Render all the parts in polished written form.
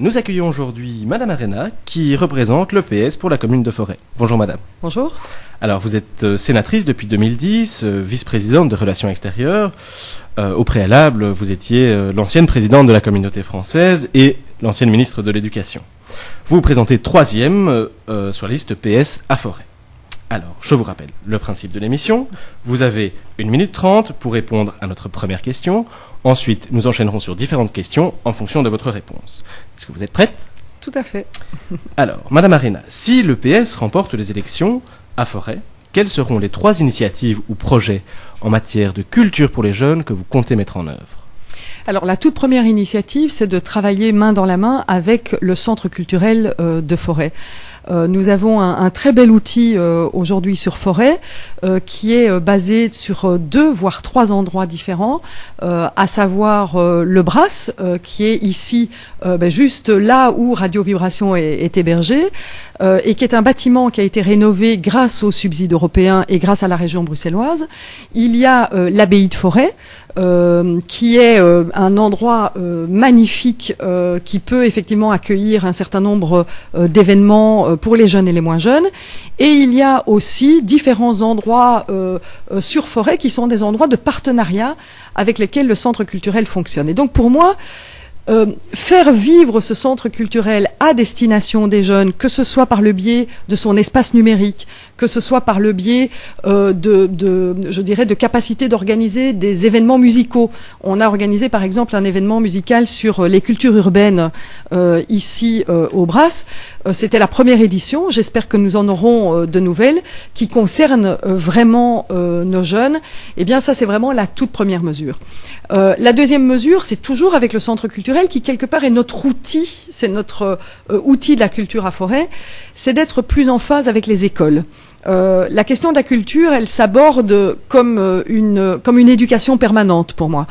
Nous accueillons aujourd'hui Madame Arena qui représente l'EPS pour la commune de Forêt. Bonjour Madame. Bonjour. Alors vous êtes sénatrice depuis 2010, vice-présidente de Relations extérieures. Au préalable, vous étiez l'ancienne présidente de la communauté française et l'ancienne ministre de l'Éducation. Vous vous présentez troisième sur la liste PS à Forêt. Alors, je vous rappelle le principe de l'émission. Vous avez 1 minute 30 pour répondre à notre première question. Ensuite, nous enchaînerons sur différentes questions en fonction de votre réponse. Est-ce que vous êtes prête ? Tout à fait. Alors, Madame Arena, si le PS remporte les élections à Forêt, quelles seront les 3 initiatives ou projets en matière de culture pour les jeunes que vous comptez mettre en œuvre ? Alors, la toute première initiative, c'est de travailler main dans la main avec le centre culturel de Forêt. Nous avons un très bel outil aujourd'hui sur Forêt qui est basé sur 2 voire 3 endroits différents, à savoir le Brass qui est ici juste là où Radio Vibration est hébergée et qui est un bâtiment qui a été rénové grâce aux subsides européens et grâce à la région bruxelloise. Il y a l'abbaye de Forêt qui est un endroit magnifique qui peut effectivement accueillir un certain nombre d'événements pour les jeunes et les moins jeunes. Et il y a aussi différents endroits sur Forêt qui sont des endroits de partenariat avec lesquels le centre culturel fonctionne. Et donc pour moi, faire vivre ce centre culturel à destination des jeunes, que ce soit par le biais de son espace numérique, que ce soit par le biais de capacité d'organiser des événements musicaux. On a organisé par exemple un événement musical sur les cultures urbaines ici au Brass. C'était la première édition. J'espère que nous en aurons de nouvelles qui concernent vraiment nos jeunes. Eh bien, ça, c'est vraiment la toute première mesure. La deuxième mesure, c'est toujours avec le centre culturel qui, quelque part, est notre outil, c'est notre outil de la culture à Forêt, c'est d'être plus en phase avec les écoles. La question de la culture, elle s'aborde comme une éducation permanente pour moi.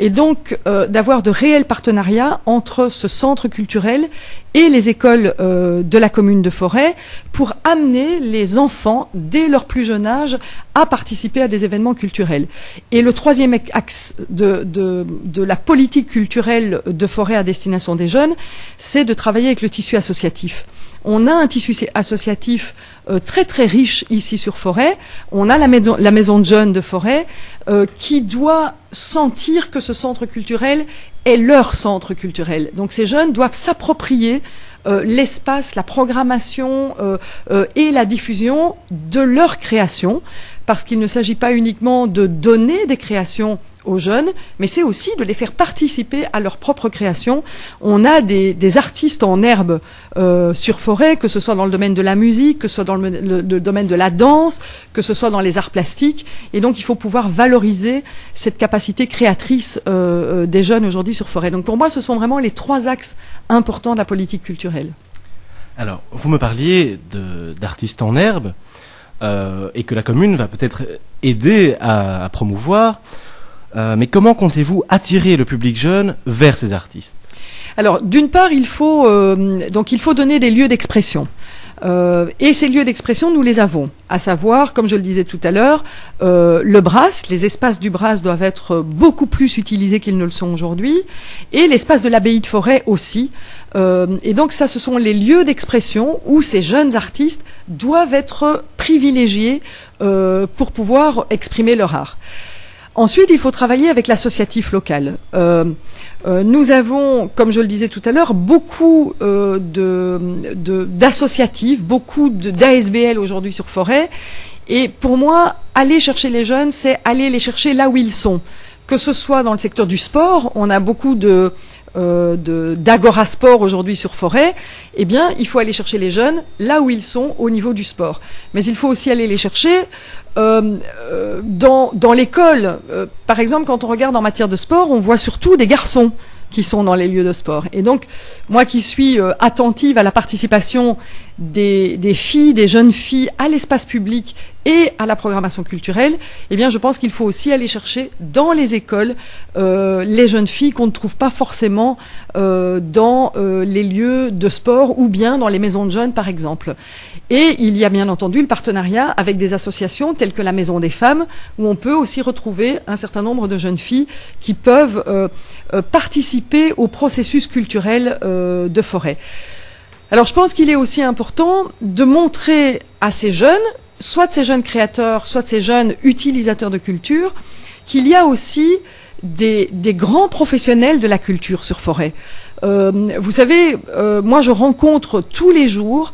Et donc, d'avoir de réels partenariats entre ce centre culturel et les écoles de la commune de Forêt pour amener les enfants, dès leur plus jeune âge, à participer à des événements culturels. Et le troisième axe de la politique culturelle de Forêt à destination des jeunes, c'est de travailler avec le tissu associatif. On a un tissu associatif très très riche ici sur Forêt. On a la maison de jeunes de Forêt qui doit sentir que ce centre culturel est leur centre culturel. Donc ces jeunes doivent s'approprier l'espace, la programmation et la diffusion de leur création, parce qu'il ne s'agit pas uniquement de donner des créations aux jeunes, mais c'est aussi de les faire participer à leur propre création. On a des artistes en herbe sur Forêt, que ce soit dans le domaine de la musique, que ce soit dans le domaine de la danse, que ce soit dans les arts plastiques. Et donc, il faut pouvoir valoriser cette capacité créatrice des jeunes aujourd'hui sur Forêt. Donc, pour moi, ce sont vraiment les 3 axes importants de la politique culturelle. Alors, vous me parliez d'artistes en herbe et que la commune va peut-être aider à promouvoir. Mais comment comptez-vous attirer le public jeune vers ces artistes ? Alors, d'une part, il faut donner des lieux d'expression. Et ces lieux d'expression, nous les avons. À savoir, comme je le disais tout à l'heure, le Brass, les espaces du Brass doivent être beaucoup plus utilisés qu'ils ne le sont aujourd'hui, et l'espace de l'abbaye de Forêt aussi. Et donc ça, ce sont les lieux d'expression où ces jeunes artistes doivent être privilégiés pour pouvoir exprimer leur art. Ensuite, il faut travailler avec l'associatif local. Nous avons, comme je le disais tout à l'heure, beaucoup d'associatifs, beaucoup d'ASBL aujourd'hui sur Forêt. Et pour moi, aller chercher les jeunes, c'est aller les chercher là où ils sont. Que ce soit dans le secteur du sport, on a beaucoup d'Agora Sport aujourd'hui sur Forêt, eh bien, il faut aller chercher les jeunes là où ils sont au niveau du sport. Mais il faut aussi aller les chercher dans l'école. Par exemple, quand on regarde en matière de sport, on voit surtout des garçons qui sont dans les lieux de sport. Et donc, moi qui suis attentive à la participation des filles, des jeunes filles à l'espace public et à la programmation culturelle, eh bien, je pense qu'il faut aussi aller chercher dans les écoles les jeunes filles qu'on ne trouve pas forcément dans les lieux de sport ou bien dans les maisons de jeunes, par exemple. Et il y a bien entendu le partenariat avec des associations telles que la Maison des Femmes, où on peut aussi retrouver un certain nombre de jeunes filles qui peuvent participer au processus culturel de Forêt. Alors je pense qu'il est aussi important de montrer à ces jeunes, soit de ces jeunes créateurs, soit de ces jeunes utilisateurs de culture, qu'il y a aussi des grands professionnels de la culture sur Forêt. Vous savez, moi je rencontre tous les jours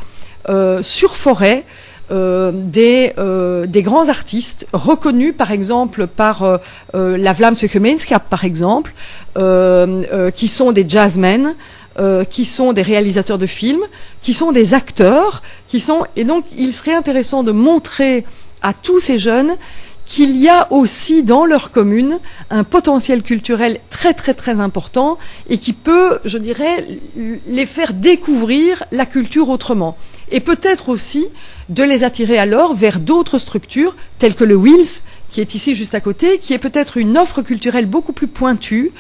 sur Forêt des grands artistes reconnus, par exemple par la Vlaamse Gemeenschap, par exemple, qui sont des jazzmen, qui sont des réalisateurs de films, qui sont des acteurs, et donc il serait intéressant de montrer à tous ces jeunes qu'il y a aussi dans leur commune un potentiel culturel très très très important et qui peut, je dirais, les faire découvrir la culture autrement. Et peut-être aussi de les attirer alors vers d'autres structures telles que le Wheels, qui est ici juste à côté, qui est peut-être une offre culturelle beaucoup plus pointue,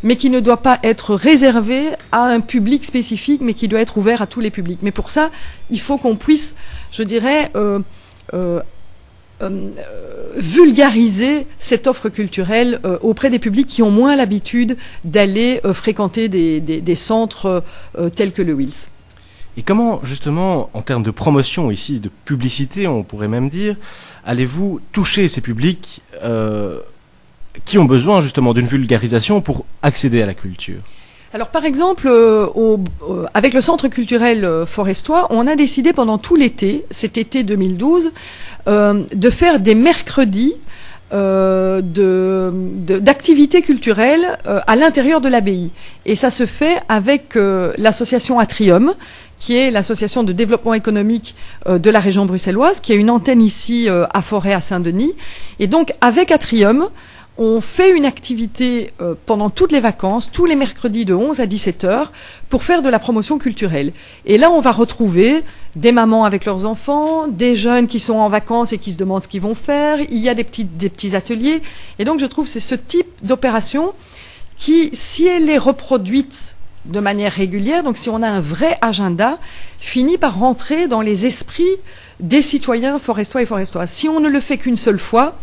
mais qui ne doit pas être réservée à un public spécifique, mais qui doit être ouvert à tous les publics. Mais pour ça, il faut qu'on puisse, je dirais, vulgariser cette offre culturelle auprès des publics qui ont moins l'habitude d'aller fréquenter des centres tels que le Wheels. Et comment, justement, en termes de promotion ici, de publicité, on pourrait même dire, allez-vous toucher ces publics qui ont besoin justement d'une vulgarisation pour accéder à la culture? Alors par exemple, avec le Centre culturel forestois, on a décidé pendant tout l'été, cet été 2012, de faire des mercredis d'activités culturelles à l'intérieur de l'abbaye. Et ça se fait avec l'association Atrium, qui est l'association de développement économique de la région bruxelloise, qui a une antenne ici à Forêt, à Saint-Denis. Et donc avec Atrium, on fait une activité pendant toutes les vacances, tous les mercredis de 11 à 17 heures, pour faire de la promotion culturelle. Et là, on va retrouver des mamans avec leurs enfants, des jeunes qui sont en vacances et qui se demandent ce qu'ils vont faire. Il y a des petits ateliers. Et donc, je trouve que c'est ce type d'opération qui, si elle est reproduite de manière régulière, donc si on a un vrai agenda, finit par rentrer dans les esprits des citoyens forestois et forestoises. Si on ne le fait qu'une seule fois,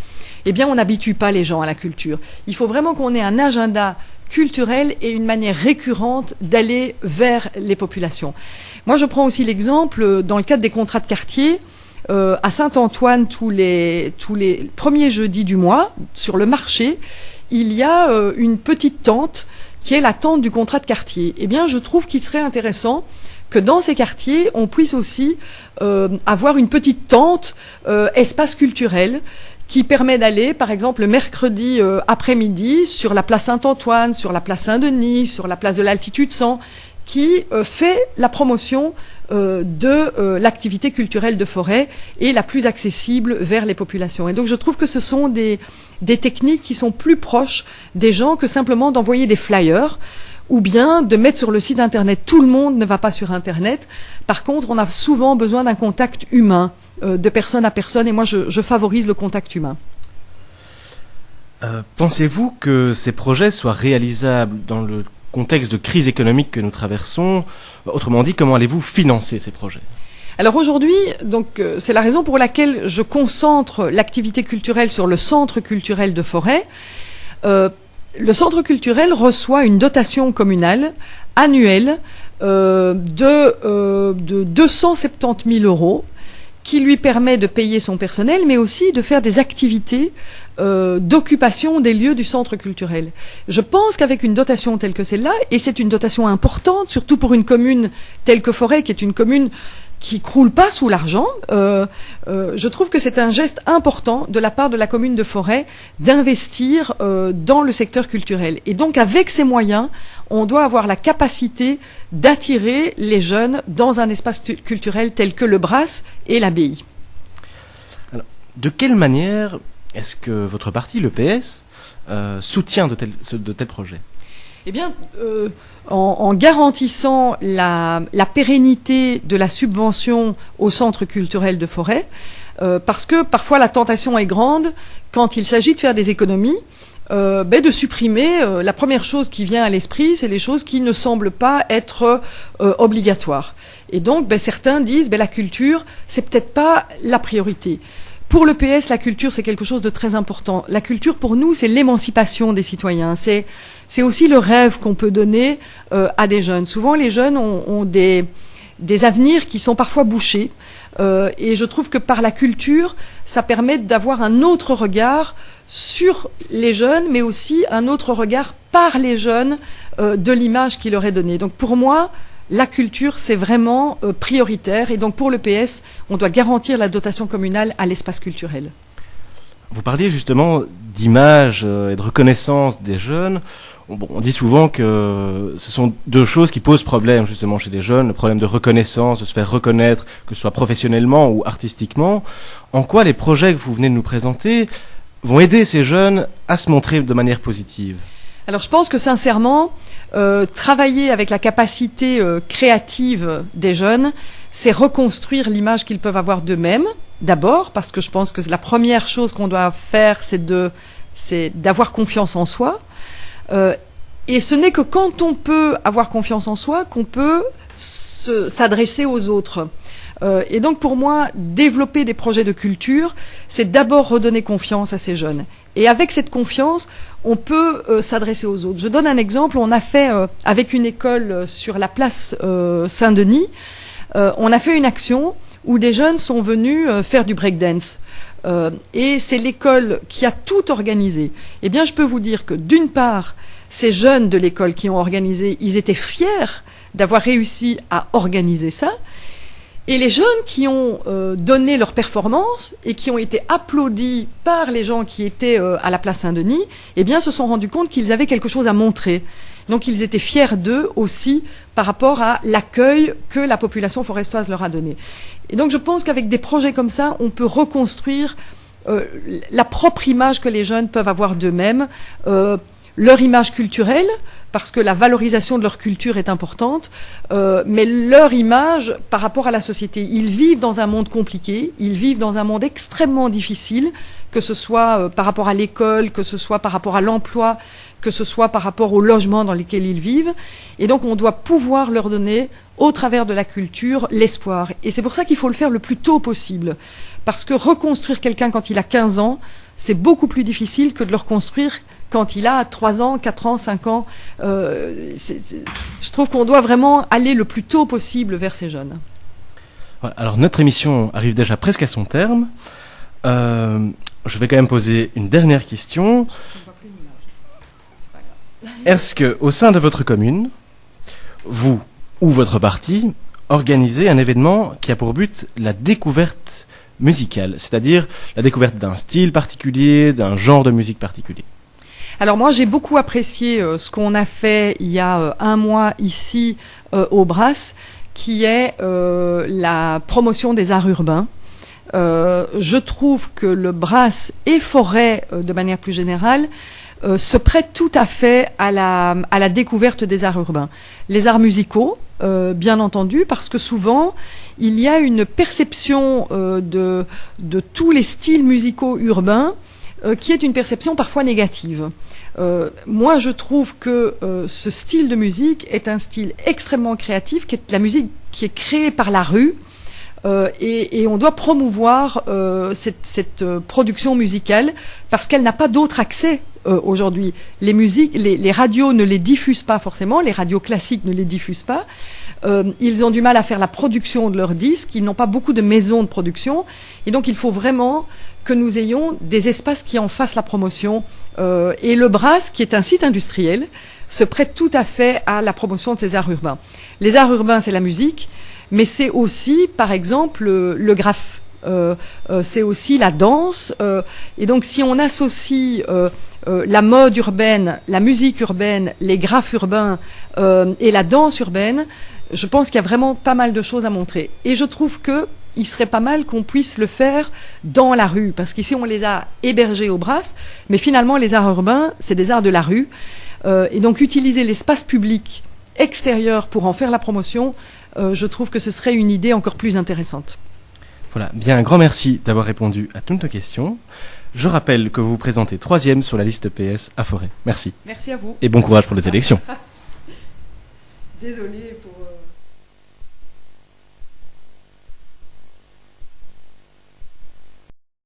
eh bien, on n'habitue pas les gens à la culture. Il faut vraiment qu'on ait un agenda culturel et une manière récurrente d'aller vers les populations. Moi, je prends aussi l'exemple, dans le cadre des contrats de quartier, à Saint-Antoine, tous les premiers jeudis du mois, sur le marché, il y a une petite tente qui est la tente du contrat de quartier. Eh bien, je trouve qu'il serait intéressant que dans ces quartiers, on puisse aussi avoir une petite tente espace culturel qui permet d'aller, par exemple, le mercredi après-midi sur la place Saint-Antoine, sur la place Saint-Denis, sur la place de l'Altitude 100, qui fait la promotion de l'activité culturelle de Forêt et la plus accessible vers les populations. Et donc je trouve que ce sont des techniques qui sont plus proches des gens que simplement d'envoyer des flyers ou bien de mettre sur le site Internet. Tout le monde ne va pas sur Internet. Par contre, on a souvent besoin d'un contact humain, de personne à personne, et moi je favorise le contact humain. Pensez-vous que ces projets soient réalisables dans le contexte de crise économique que nous traversons? Autrement dit, comment allez-vous financer ces projets? Alors aujourd'hui, donc c'est la raison pour laquelle je concentre l'activité culturelle sur le Centre culturel de Forêt. Le Centre culturel reçoit une dotation communale annuelle de 270 000 euros, qui lui permet de payer son personnel, mais aussi de faire des activités d'occupation des lieux du centre culturel. Je pense qu'avec une dotation telle que celle-là, et c'est une dotation importante, surtout pour une commune telle que Forêt, qui est une commune qui croule pas sous l'argent, je trouve que c'est un geste important de la part de la commune de Forêt d'investir dans le secteur culturel. Et donc avec ces moyens, on doit avoir la capacité d'attirer les jeunes dans un espace culturel tel que le Brasse et l'abbaye. Alors, de quelle manière est-ce que votre parti, le PS, soutient de tels projets? Eh bien, en garantissant la pérennité de la subvention au centre culturel de Forêt, parce que parfois la tentation est grande quand il s'agit de faire des économies, de supprimer. La première chose qui vient à l'esprit, c'est les choses qui ne semblent pas être obligatoires. Et donc, certains disent, la culture, c'est peut-être pas la priorité. Pour le PS, la culture, c'est quelque chose de très important. La culture, pour nous, c'est l'émancipation des citoyens. C'est aussi le rêve qu'on peut donner à des jeunes. Souvent, les jeunes ont des avenirs qui sont parfois bouchés. Et je trouve que par la culture, ça permet d'avoir un autre regard sur les jeunes, mais aussi un autre regard par les jeunes de l'image qui leur est donnée. Donc pour moi, la culture, c'est vraiment prioritaire. Et donc pour le PS, on doit garantir la dotation communale à l'espace culturel. Vous parliez justement d'image et de reconnaissance des jeunes. On dit souvent que ce sont deux choses qui posent problème justement chez les jeunes, le problème de reconnaissance, de se faire reconnaître, que ce soit professionnellement ou artistiquement. En quoi les projets que vous venez de nous présenter vont aider ces jeunes à se montrer de manière positive ? Alors je pense que sincèrement, travailler avec la capacité créative des jeunes, c'est reconstruire l'image qu'ils peuvent avoir d'eux-mêmes, d'abord, parce que je pense que la première chose qu'on doit faire, c'est d'avoir confiance en soi. Et ce n'est que quand on peut avoir confiance en soi qu'on peut s'adresser aux autres. Et donc pour moi, développer des projets de culture, c'est d'abord redonner confiance à ces jeunes. Et avec cette confiance, on peut s'adresser aux autres. Je donne un exemple. On a fait, avec une école sur la place Saint-Denis, on a fait une action où des jeunes sont venus faire du breakdance. Et c'est l'école qui a tout organisé. Eh bien, je peux vous dire que d'une part, ces jeunes de l'école qui ont organisé, ils étaient fiers d'avoir réussi à organiser ça. Et les jeunes qui ont donné leur performance et qui ont été applaudis par les gens qui étaient à la place Saint-Denis, eh bien, se sont rendus compte qu'ils avaient quelque chose à montrer. Donc, ils étaient fiers d'eux aussi par rapport à l'accueil que la population forestoise leur a donné. Et donc, je pense qu'avec des projets comme ça, on peut reconstruire la propre image que les jeunes peuvent avoir d'eux-mêmes, leur image culturelle, parce que la valorisation de leur culture est importante, mais leur image par rapport à la société. Ils vivent dans un monde compliqué, ils vivent dans un monde extrêmement difficile, que ce soit par rapport à l'école, que ce soit par rapport à l'emploi, que ce soit par rapport au logement dans lesquels ils vivent. Et donc on doit pouvoir leur donner, au travers de la culture, l'espoir. Et c'est pour ça qu'il faut le faire le plus tôt possible. Parce que reconstruire quelqu'un quand il a 15 ans, c'est beaucoup plus difficile que de le reconstruire quand il a 3 ans, 4 ans, 5 ans. Je trouve qu'on doit vraiment aller le plus tôt possible vers ces jeunes. Voilà, alors notre émission arrive déjà presque à son terme. Je vais quand même poser une dernière question. Est-ce que, au sein de votre commune, vous ou votre parti organisez un événement qui a pour but la découverte musicale, c'est-à-dire la découverte d'un style particulier, d'un genre de musique particulier? Alors moi, j'ai beaucoup apprécié ce qu'on a fait il y a 1 mois ici au Brass, qui est la promotion des arts urbains. Je trouve que le Brass et Forêt, de manière plus générale, se prêtent tout à fait à la découverte des arts urbains. Les arts musicaux, bien entendu, parce que souvent, il y a une perception de tous les styles musicaux urbains qui est une perception parfois négative. Moi, je trouve que ce style de musique est un style extrêmement créatif, qui est la musique qui est créée par la rue, et on doit promouvoir cette production musicale parce qu'elle n'a pas d'autre accès aujourd'hui. Les radios ne les diffusent pas forcément, les radios classiques ne les diffusent pas. Ils ont du mal à faire la production de leurs disques, ils n'ont pas beaucoup de maisons de production, et donc il faut vraiment que nous ayons des espaces qui en fassent la promotion. Et le Brass, qui est un site industriel, se prête tout à fait à la promotion de ces arts urbains. Les arts urbains, c'est la musique, mais c'est aussi, par exemple, le graphe. C'est aussi la danse. Et donc, si on associe la mode urbaine, la musique urbaine, les graphes urbains et la danse urbaine, je pense qu'il y a vraiment pas mal de choses à montrer. Et je trouve qu'il serait pas mal qu'on puisse le faire dans la rue, parce qu'ici on les a hébergés au Brass, mais finalement les arts urbains, c'est des arts de la rue. Et donc utiliser l'espace public extérieur pour en faire la promotion, je trouve que ce serait une idée encore plus intéressante. Voilà, bien, un grand merci d'avoir répondu à toutes nos questions. Je rappelle que vous vous présentez 3e sur la liste PS à Forêt. Merci. Merci à vous. Et bon courage pour les élections. Désolée pour...